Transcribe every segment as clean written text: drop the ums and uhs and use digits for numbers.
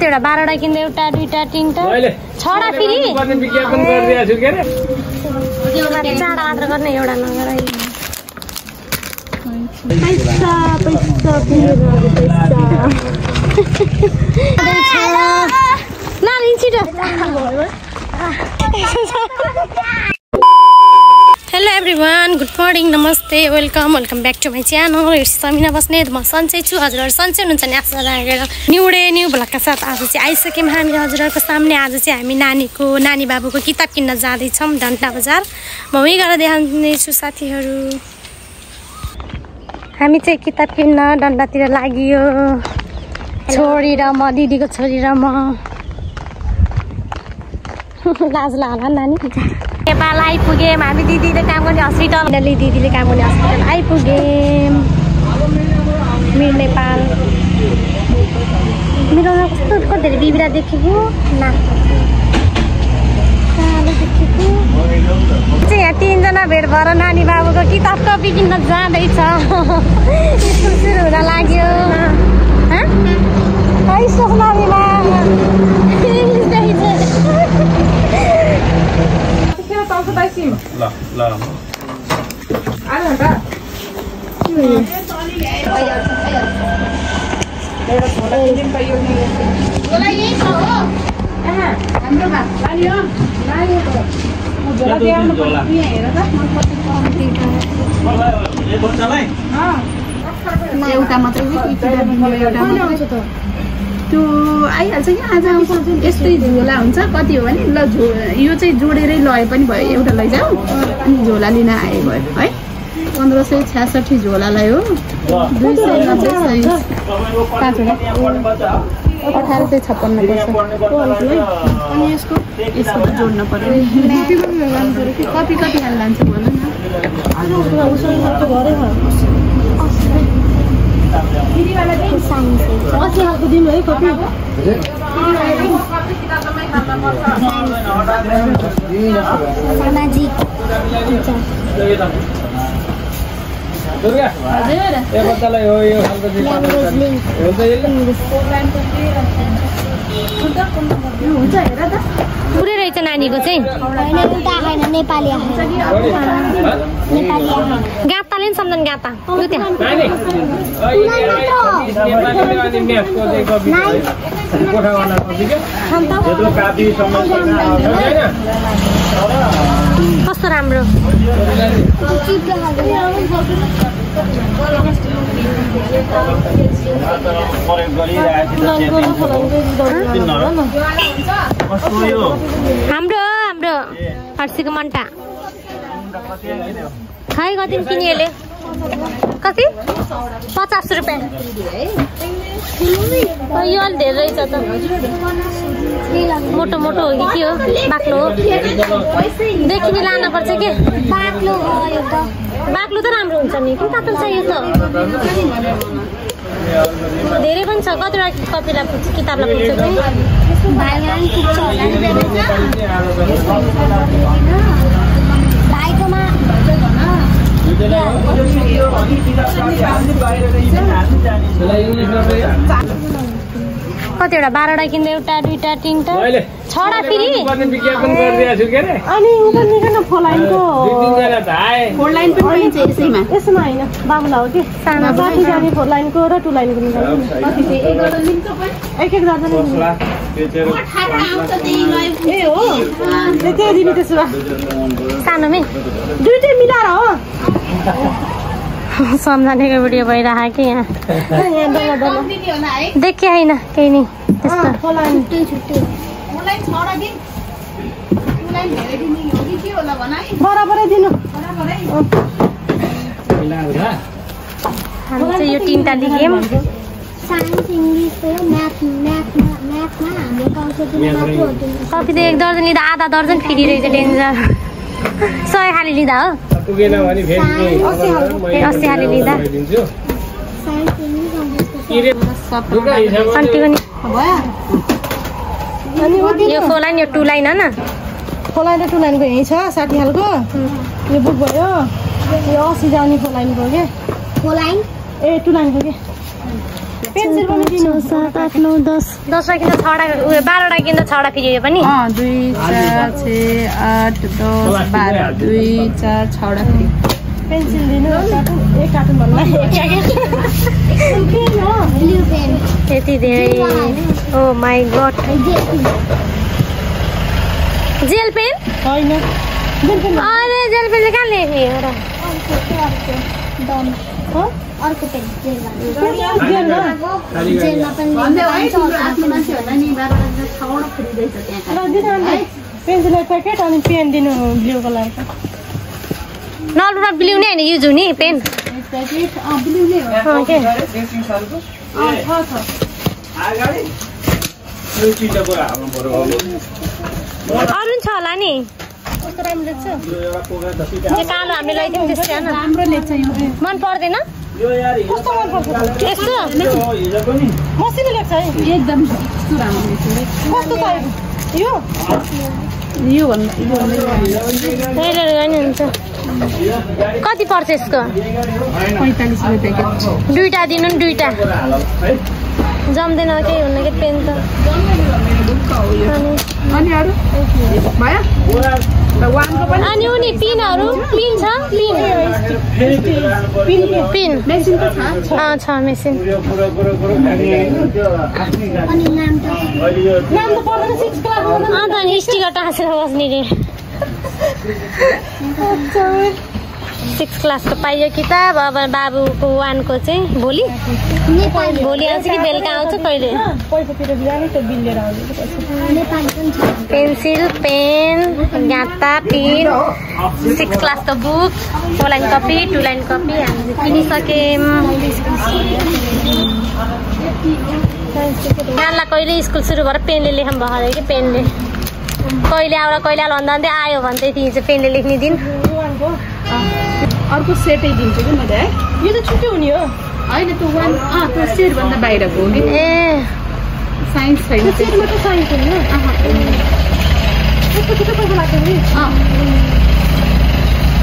एउटा 12 वटा किन्दा एउटा दुईटा तीनटा छडा फेरि विज्ञापन गरिदिएको छु के रे एउटा चाडा मात्र गर्ने एउटा नगर Hello everyone, good morning, namaste, welcome back to my channel. It's Samina Basnet. म सन्चै छु हजुरहरु सन्चै हुनुहुन्छ नि आशा राखेर न्यू डे न्यू भ्लगका साथ आज चाहिँ आइसक्यौं हामी हजुरहरुको सामने। आज चाहिँ हामी नानी बाबुको किताब किन्न जाँदै छौं डन्टा बजार। म उही गएर देखाउने छु साथीहरु। हामी चाहिँ किताब किन्न डन्डातिर लाग्यो। छोरी र म दिदीको छोरी र म लाज लाग्ला नानी नेपाल आइपुगेम। हामी दिदीले काम गर्ने हस्पिटल दिदीले काम गर्ने हस्पिटल आइपुगेम मिर नेपाल। मेरो कस्तो धेरै बिबिरा देखेको देखेको चाहिँ यहाँ 3 जना भेट भएर नानी बाबुको किताब कपी किन्न जाँदैछ। स्कुल सुरु हुन लाग्यो। एउटा मात्रै त्यो आइहाल्छ कि आज आउँछ। यस्तै झोला हुन्छ कति हो भने ल यो चाहिँ जोडेरै लए पनि भयो। एउटा लैजाऊ अनि झोला लिन आए भयो है। 1566 झोलालाई हो 290 1856 पर्छ। अनि यसको जोड्न पर्यो। कति हाल लान्छ भन न। अस्तिको दिन है कति पुरै रहेछ नानीको चाहिँ नेपाली गाताले नि सम्झन गाता कस्तो राम्रो हाम्रो हर्सीको मन्टा खै कति किनिएले कति 50 रुपैयाँ। यो अलि धेरै रहेछ त। मोटो हो कि के हो बाक्लो हो देखिने लानुपर्छ के बाक्लो त राम्रो हुन्छ नि किन तातो चाहियो त। धेरै पनि छ कतिवटा कपिलाई पुग्छ किताबलाई पुग्छ भाइकोमा कतिवटा 12 वटा किन्दा एउटा दुईटा तीनटा छडा फेरि विज्ञापन गरिदिएको छु के रे अनि उता निकन फोलाइनको फोर लाइन पनि पाइन्छ यसैमा हैन बाबुला हो के सानो कति जाने फोर लाइनको र टु लाइनको निकाल्नु कति चाहिँ एक दर्जन लिन्छ पनि एक दर्जन ए हो त्यही दिनु त्यसो भए सानोमै दुईटै मिलाएर हो सम्झनेको भिडियो भइरहेको कि यहाँ देखे होइन केही नि त्यस्तो बराबरै दिनु। हामी चाहिँ यो 3टा लियौँ। कपी त 1 दर्जन लिँदा आधा दर्जन फ्री रहेछ डेन्जर। 100 खाली लिँदा हो 80 खाली लिँदा यो 4 लाइन यो 2 लाइन होइन 4 लाइन र 2 लाइनको यही छ 60 खालको। यो बुक भयो यो 80 जाने 4 लाइनको के 4 लाइन ए 2 लाइनको के पेन्सिल पनि दिनु 7 8 9 10 10 रा किन्दा 6 रा 12 रा किन्दा 6 रा फेरि यो पनि 2 4 6 8 10 12 2 4 6 रा फेरि पेन्सिल दिनु एक कार्टुन भन्नु ब्लू पेन यति धेरै oh my god gel pen हैन अरे जेल पेन कहाँ लेख्ने हो र डन हो अर्को पेन जेलमा पनि आफ्नो मान्छेहरुलाई नि 12 रा 6 वटा फ्री दैछ त्यहाँ पेन्सिल प्याकेट अनि पेन दिनु ब्लूको लागि नलुरा ब्लू नै हैन युज हुने पेन प्याकेट ब्लू नै हो ओके छ आगाडी यो चिजको हाम्रो बरु अरुण छ होला नि कस्तो राम्रो छ यो कालो हामीले ल्याइदियौ त्यस्तो हैन राम्रो लेख्छ यो मन पर्दैन यो यार कस्तो मन पर्छ यस्तो हिजो पनि मसिनो लेख्छ है एकदम कस्तो राम्रो लेख्छ कस्तो पाइयो यो भन्नु हुन्छ कति पर्छ यसको 45 रुपैयाँ दुईटा दिनु नि दुईटा जम्दैन केही हुन्न के पेन त अनि अरु भयो अनि उनी पिनहरु पिन छ पिन मेसिन त छ मेसिन अनि नाम त पर्दैन 6 क्लास अन्त नि स्टिकर टाँसेर बस्ने रे 6 क्लासको पाइयो किताब अब बाबुको 1 को चाहिँ भोलि आउँछ कि बेलुका आउँछ कहिले पेन्सिल पेन गाता पिन 6 क्लासको book 4 line copy 2 line copy हामीले किनिसक्यौँ नानीलाई कहिले स्कुल सुरु भएर पेनले लेखौँ भयो कि पेनले कहिले आउँदा कहिले भन्दा आयो भन्दै थिएँ चाहिँ पेनले लेख्ने दिन अर्को सेटै दिन्छु कि मैले है यो त छुट्टै हुने हो हैन त्यो त्यो सेट भन्दा बाहिरको हो कि ए साइन्स छैन सेटमा त साइन्स छैन त्यस्तो किन पैसा लाग्छ नि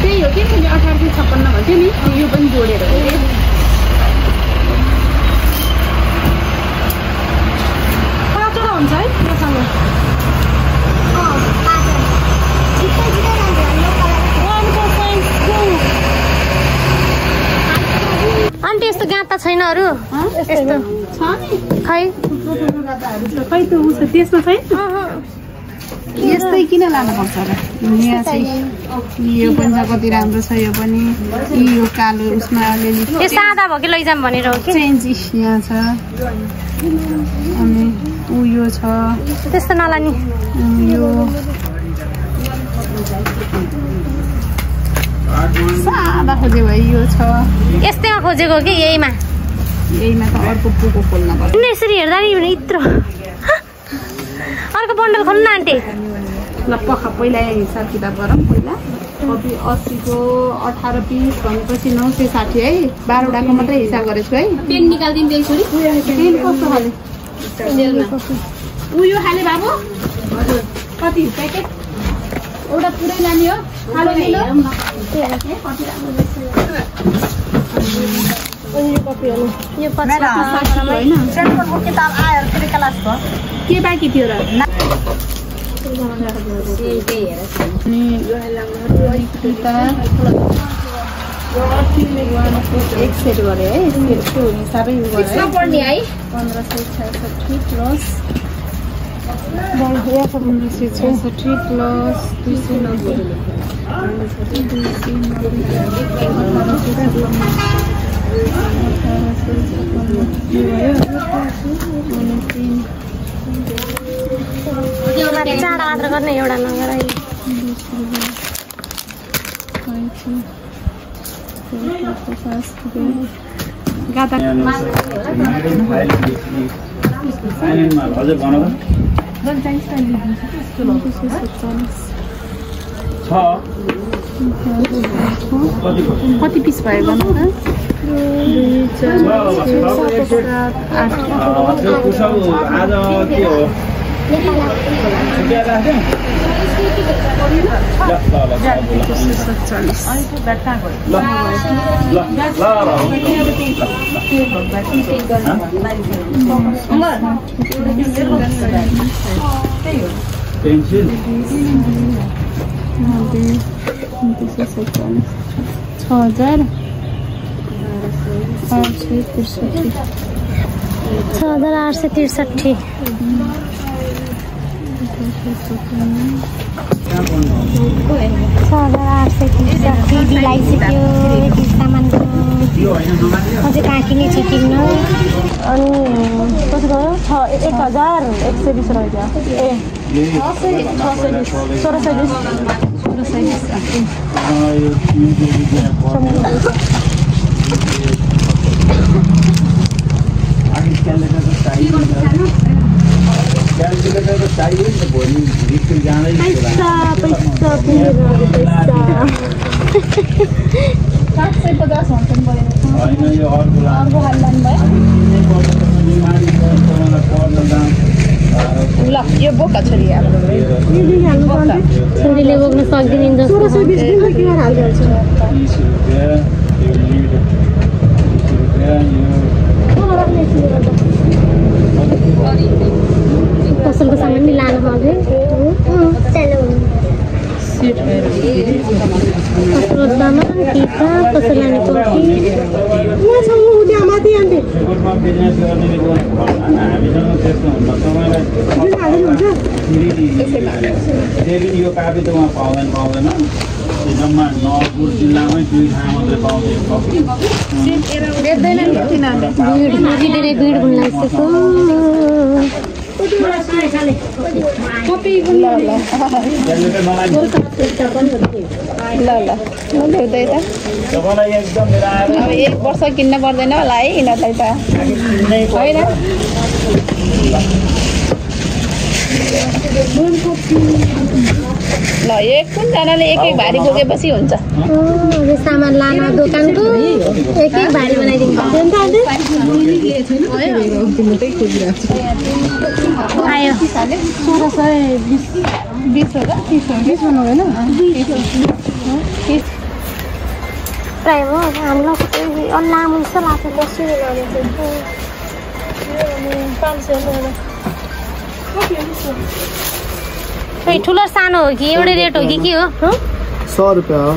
त्यही हो कि मैले 1856 भन्थ्यो नि यो पनि जोडेर हो कि पाँचवटा हुन्छ है मसँग आन्टी यस्तो गाता छैन अरू यस्तो खै खै त उस त्यसमा छैन यस्तै किन लानुपर्छ र यहाँ चाहिँ यो पनि छ कति राम्रो छ यो पनि यो कालो उसमा अलिअलि यो सादा भयो कि लैजाम भनेर हो कि चेन्ज यहाँ छ अनि यो छ त्यस्तो नलानी यो सादा खोजे भयो यो छ यस्तैमा खोजेको कि यहीमा त अर्को पोको खोल्न पर्छ यसरी हेर्दा नि यत्रो अर्को बन्डल खोल्नु न आन्टी ल पखा पहिला हिसाब किताब गरौँ पहिला कति 80 को 18 पिस भनेपछि 960 है 12 वटाको मात्रै हिसाब गरेछु है पेन निकाल्दिनु त्यही छोरी पेन कस्तो खाले उयो खाले बाबु कति प्याकेट एउटा पुरै लाने हो खाले किलो कति राम्रो यो कपी हो यो 50 हैन सेटको किताब आयो फेरि क्लासको के बाँकी थियो र अनि एक सेट गरे है यसको हिसाबै गरे पढ्ने है 1566 प्लस 1566 प्लस 290 चाडा मात्र गर्ने एउटा नगर कति पिस भयो भन्नु त 2 4 6 7 8 आज के हो पेन्सिल 6000 6863 बिलाइसक्यो सामानको अझै काकी नै छ किन्न अनि कति भयो 1120 रहेछ यो बोका छोरी छोरीले बोक्न सक्दिन जस्तो पसलको सामान नि लानु पर्यो पसल सामान टिका पसल लाने कोठी यो कापी त उहाँ पाउँदैन जम्मा नवलपुर जिल्लामै 2 ठाउँ मात्रै धेरै भिड हुन लागिसक्यो तपाईँलाई एकदम अब 1 वर्ष किन्न पर्दैन होला है यिनीहरूलाई त होइन ल कुनजनाले एक भारी बोकेपछि हुन्छ सामान लान दोकानको एक भारी बनाइदिन्छ आयो 1620 प्राय हो हामीलाई लामो जस्तो लाग्छ बस्यो ठुलो सानो हो कि एउटै रेट हो कि के हो 100 रुपैयाँ हो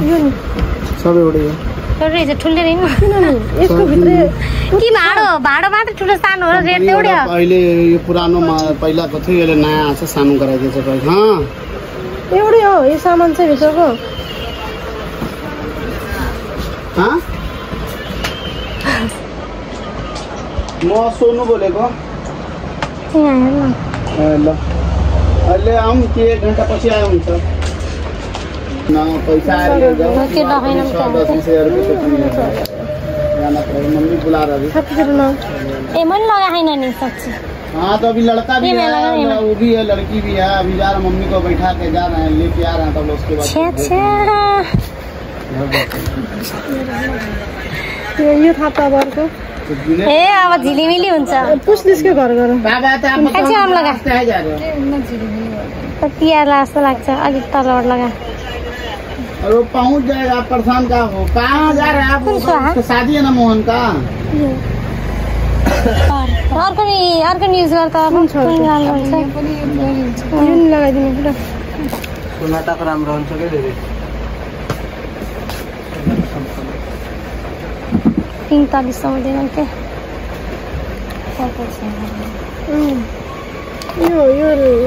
सब एउटै हो रहेछ ठुलो रहेन कि भाडो मात्र ठुलो सानो हो रेट एउटै हो अहिले यो पुरानोमा पहिलाको थियो यसले नयाँ आछ सानो गराइदिएछ एउटै हो यो सामान चाहिँ भित्रको म सोनु बोलेको ल अहिले आउँ कि 1 घन्टा पछि आयो हुन्छ पैसा मम्मी बुला रही ए मन लगा है ना नहीं सच्ची हाँ तो अभी लड़का भी है वो भी है लड़की भी है अभी जा रहा मम्मी को बैठा के जा रहे हैं लेके आ रहे हैं तब उसके बाद यो थापा बर्को ए अब झिलिमिली हुन्छ पुस्लिसको घर गर बाबा त आम लगा तिहार जस्तो लाग्छ अलिक तलबाट लगा और वो पहुंच जाएगा परेशान का हो कहाँ जा रहे हैं आप तो शादी है ना मोहन का अर्को न्युज गर्दा लगाइदिनु पुरा नाटक राम्रो हुन्छ के धेरै 45 दिनु के यो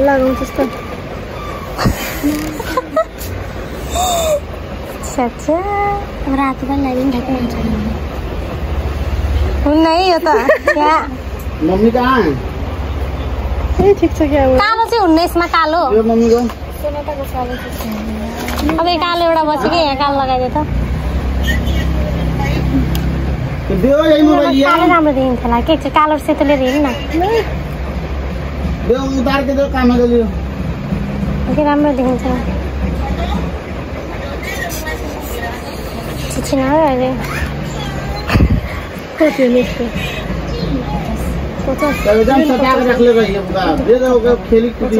लगाउँछ जस्तो रातो पनि लगाइदिनु ठ्याक्कै हुन्छ हुन्न है यो त मम्मी कहाँ है ए ठिक छ क्या कालो चाहिँ हुन्न यसमा कालो यो मम्मीको अब यो कालो एउटा बच्यो कि यहाँ कालो लगाइदियो त कालो राम्रो देखिन्छ होला के छ कालो सेतो लिएर हेर्नु न उतार के दो काम लियो के राम्रो देखिन्छ छिन अहिले कति हो यसको एकदम सजा के रख ले रही है पूरा दे दो खेली कूदी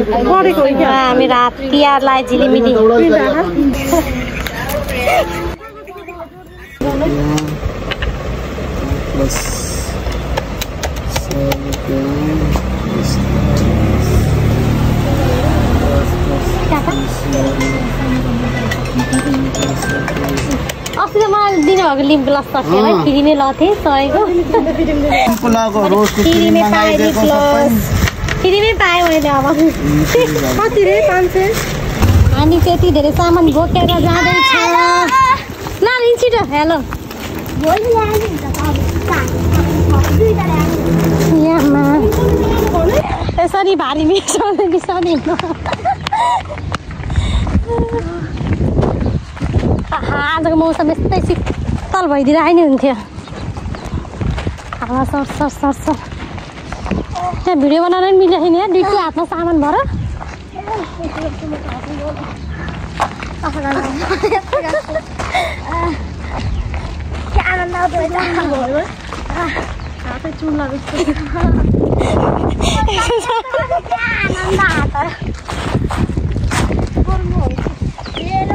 हामी रात तिहारलाई झिलिमिली बस अस्ति त मलाई दिनुभएको लिम ग्लास सकेर फेरि नै लथेँ सहेको फेरि पाएँ मैले अब कति रे 500 हामी त्यति धेरै सामान बोकेर जाँदैछ ल छिटो हेलो यसरी भारी बिसाउँदै बिसाउँदैन आजको मौसम यस्तै शीतल भइदिएर आइ नै हुन्थ्यो हावा सर त्यहाँ भिडियो बनाउन पनि मिलेको छैन यहाँ दुईटै हातमा सामान भएर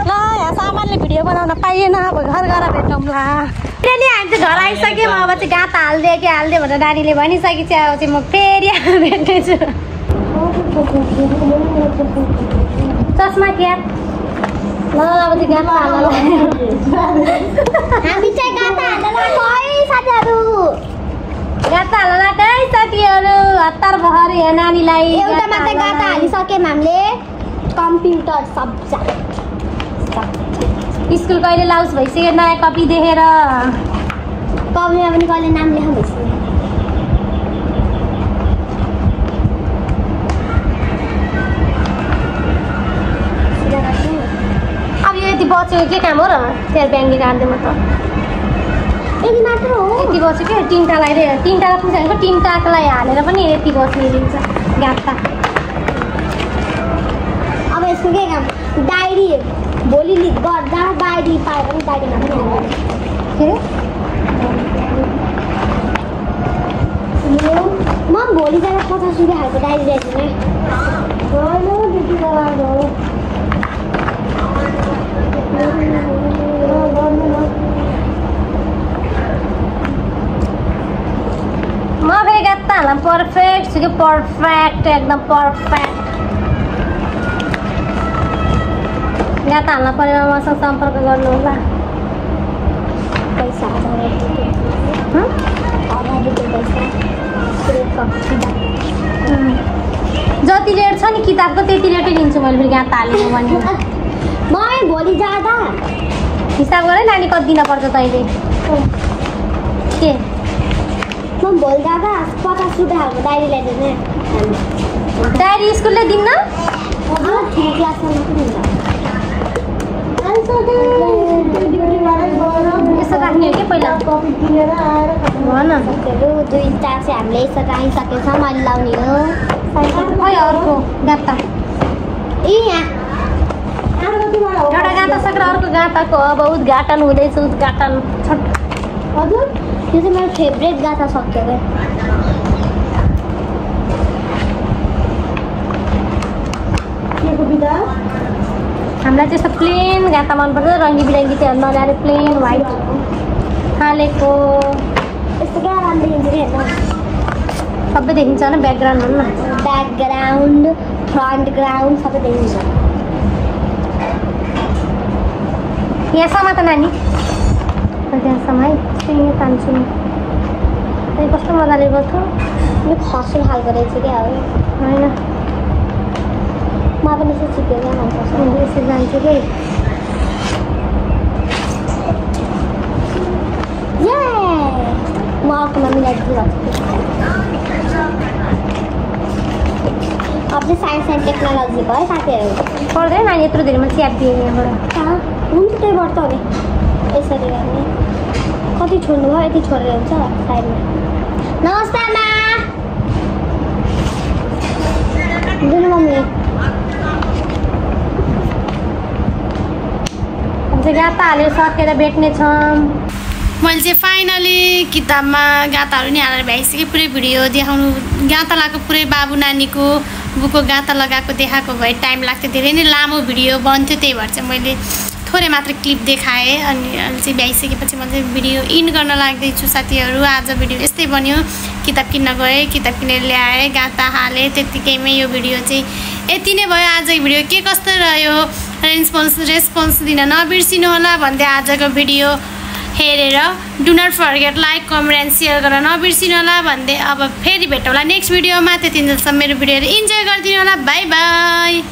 ल यहाँ सामानले भिडियो बनाउन पाइएन अब घर गएर भेटौँला फेरि हामी चाहिँ घर आइसक्यौँ अब चाहिँ गाता हालिदियो भनेर नानीले भनिसकेपछि अब चाहिँ म फेरि भेट्नेछु चस्मा क्या ल अब चाहिँ गाता हाल्न हामी चाहिँ गाता हाल्न साथीहरू गाता हाल्न साथीहरू हतार भएर यहाँ नानीलाई एउटा मात्रै गाता हालिसक्यौँ हामीले कम्प्युटर सब्जेक्ट स्कुल कहिले लाउस भइसक्यो नयाँ कपी देखेर कपीमा पनि कहिले नाम लेख्नु भइसक्यो अब यो यति बचेको के काम हो र त्यहाँ ब्याङ्कले काट्दैन त यति मात्र हो यति बसेको तिनवटालाई पुग्छ तिनवटालाई हालेर पनि यति बस्ने दिन्छ गाता अब यसको के काम डायरी भोलि गर्दा डायरी पायो भने डायरीमा पनि म भोलि जाँदा 50 रुपियाँ खालको डायरी ल्याइदिनु म फेरि गाता हाल्न पर्फेक्ट छु कि पर्फेक्ट एकदम पर्फेक्ट गाता हाल्न परेमा मसँग सम्पर्क गर्नु होला पैसा जति रेट छ नि किताबको त्यति रेटै लिन्छु मैले फेरि गाता हालेको भने म भोलि जाँदा हिसाब गरेँ नानी कति दिन पर्छ तैँले के म भोलि जाँदा 50 रुपियाँ खालको डायरी ल्याइदिनु डायरी स्कुलले दिन्न क्लासमा मात्रै दिन्छ यसो राख्ने हो कि पहिला भन साथीहरू 2 चाहिँ हामीले यसो राखिसकेको छ मैले लाउने हो खै अर्को गाता यहाँ एउटा गाता सकेर अर्को गाताको अब उद्घाटन हुँदैछ उद्घाटन छट हजुर यो चाहिँ मेरो फेभरेट गाथा सक्यो हामीलाई त्यस्तो प्लेन गाता मनपर्छ रङ्गी बिरङ्गी चाहिँ नल्याएर प्लेन व्हाइट हालेको यस्तो क्या राम्रो देखिन्छ कि हेर्नु सबै देखिन्छ होइन ब्याकग्राउन्ड भन्नु न ब्याकग्राउन्ड फ्रन्ट ग्राउन्ड सबै देखिन्छ यहाँसम्म त नानी त्यहाँसम्म है यहाँ तान्छु नि कस्तो मजाले गर्थ्यो यो खसुल खालको रहेछ क्या हो होइन म पनि यसो चिप्यो क्या मनपर्छ यसो जान्छु कि म अर्कोमा मिलाइदिनु अब चाहिँ साइन्स एन्ड टेक्नोलोजीको है साथीहरू पर्दैन नानी यत्रो धेरैमा च्याप दिएँ यहाँबाट हुन्छ त्यहीबाट त हो नि यसरी गर्ने कति छोड्नु भयो यति छोडेर हुन्छ साइडमा नमस्ते आमा दिनु मम्मी गाता हालेर सकेर भेट्नेछौँ मैले चाहिँ फाइनली किताबमा गाताहरू नि हालेर भ्याइसकेँ पुरै भिडियो देखाउनु गाता लगाएको पुरै बाबु नानीको बुकको गाता लगाएको देखाएको भए टाइम लाग्थ्यो धेरै नै लामो भिडियो बन्थ्यो त्यही भएर चाहिँ मैले थोरै मात्र क्लिप देखाएँ अनि चाहिँ भ्याइसकेपछि म चाहिँ भिडियो इन्ड गर्न लाग्दैछु साथीहरू आज भिडियो यस्तै बन्यो किताब किन्न गएँ किताब किनेर ल्याएँ गाता हालेँ त्यत्तिकैमै यो भिडियो चाहिँ यति नै भयो आजको भिडियो के कस्तो रह्यो रेस्पोन्स दिन नबिर्सिनु होला भन्दै आजको भिडियो हेरेर do not forget like comment and share गर्न नबिर्सिनु होला भन्दै अब फेरि भेटौँला नेक्स्ट भिडियोमा त्यतिन्जेलसम्म मेरो भिडियोहरू इन्जोय गरिदिनु होला बाई बाई